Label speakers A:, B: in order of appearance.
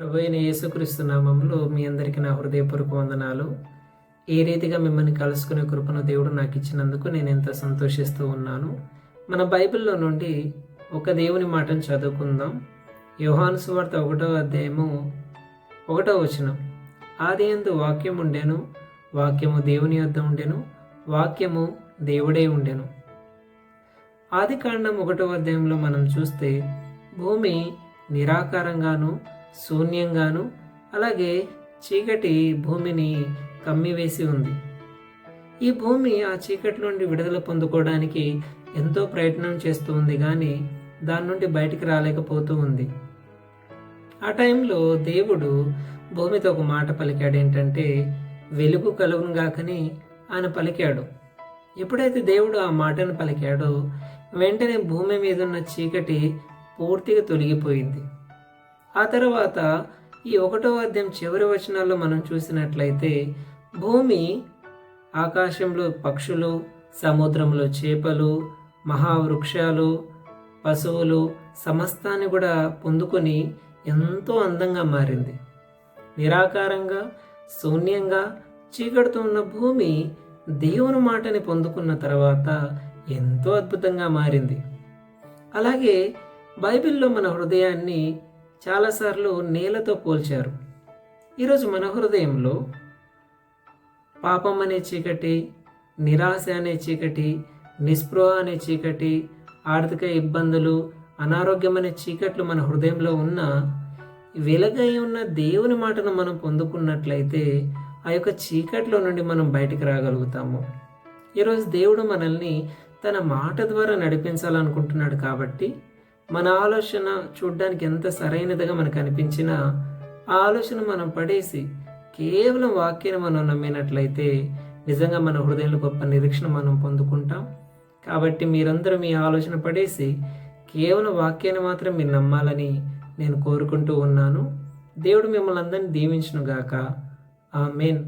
A: ప్రభువైన యేసుక్రీస్తు నామములో మీ అందరికీ నా హృదయపూర్వక వందనాలు. ఏ రీతిగా మిమ్మల్ని కలుసుకునే కృపను దేవుడు నాకు ఇచ్చినందుకు నేను ఎంతో సంతోషిస్తూ ఉన్నాను. మన బైబిల్లో నుండి ఒక దేవుని మాటను చదువుకుందాం. యోహాను సువార్త 1వ అధ్యాయము 1వ వచనం. ఆదియందు వాక్యం ఉండెను, వాక్యము దేవుని యొద్ద ఉండెను, వాక్యము దేవుడే ఉండెను. ఆదికాండం 1వ అధ్యాయంలో మనం చూస్తే భూమి నిరాకారంగాను శూన్యంగాను అలాగే చీకటి భూమిని కమ్మివేసి ఉంది. ఈ భూమి ఆ చీకటి నుండి విడుదల పొందుకోవడానికి ఎంతో ప్రయత్నం చేస్తూ ఉంది, కానీ దాని నుండి బయటికి రాలేకపోతూ ఉంది. ఆ టైంలో దేవుడు భూమితో ఒక మాట పలికాడు. ఏంటంటే, వెలుగు కలుగునుగాకని ఆయన పలికాడు. ఎప్పుడైతే దేవుడు ఆ మాటను పలికాడో వెంటనే భూమి మీద ఉన్న చీకటి పూర్తిగా తొలగిపోయింది. ఆ తర్వాత ఈ 1వ అధ్యాయం చివరి వచనాల్లో మనం చూసినట్లయితే భూమి, ఆకాశంలో పక్షులు, సముద్రంలో చేపలు, మహావృక్షాలు, పశువులు సమస్తాన్ని కూడా పొందుకొని ఎంతో అందంగా మారింది. నిరాకారంగా శూన్యంగా చీకటితో ఉన్న భూమి దేవుని మాటని పొందుకున్న తర్వాత ఎంతో అద్భుతంగా మారింది. అలాగే బైబిల్లో మన హృదయాన్ని చాలాసార్లు నేలతో పోల్చారు. ఈరోజు మన హృదయంలో పాపం అనే చీకటి, నిరాశ అనే చీకటి, నిస్పృహ అనే చీకటి, ఆర్థిక ఇబ్బందులు, అనారోగ్యం అనే చీకట్లు మన హృదయంలో ఉన్న వెలుగై ఉన్న దేవుని మాటను మనం పొందుకున్నట్లయితే ఆ యొక్క చీకట్లో నుండి మనం బయటికి రాగలుగుతాము. ఈరోజు దేవుడు మనల్ని తన మాట ద్వారా నడిపించాలనుకుంటున్నాడు. కాబట్టి మన ఆలోచన చూడ్డానికి ఎంత సరైనదిగా మనకు అనిపించినా ఆ ఆలోచన మనం పడేసి కేవలం వాక్యాన్ని మనం నమ్మినట్లయితే నిజంగా మన హృదయంలో గొప్ప నిరీక్షణ మనం పొందుకుంటాం. కాబట్టి మీరందరూ మీ ఆలోచన పడేసి కేవలం వాక్యాన్ని మాత్రం మీరు నమ్మాలని నేను కోరుకుంటూ ఉన్నాను. దేవుడు మిమ్మల్ని అందరినీ దీవించును గాక. ఆమేన్.